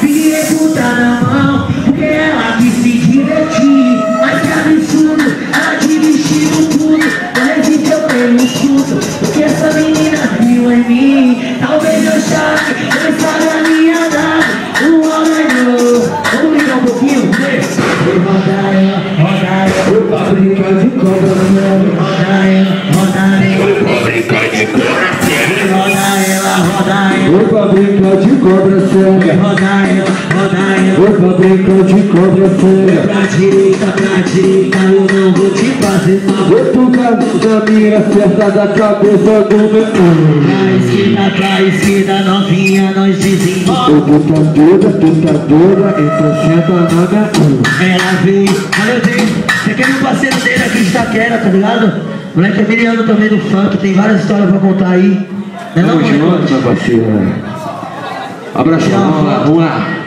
Fiquei puta na mão, porque ela quis se divertir. Mas que absurdo, ela te vestiu tudo. Mas então eu tenho um susto, porque essa menina viu em mim. Talvez eu chame, ele sabe a minha data. Vamos brincar um pouquinho? Roda ela, Vou pra brincar de cobra, roda ela. vou pra brincar de cobra séria. Roda ela. Vou pra brincar de cobra séria. Roda ela. Vou pra brincar de cobra séria. Pra direita, eu não vou te fazer mal. Vou tocar na mira certa da cabeça do meu. Pra esquerda, novinha, nós desenvolve. Tu tá doida, então senta na minha. Ela veio, olha eu veio. Você quer um parceiro dele aqui de Itaquera, tá ligado? Moleque é miliano também do funk, tem várias histórias pra contar aí. Não é não, Tamo junto, meu parceiro. Abração, vamos lá.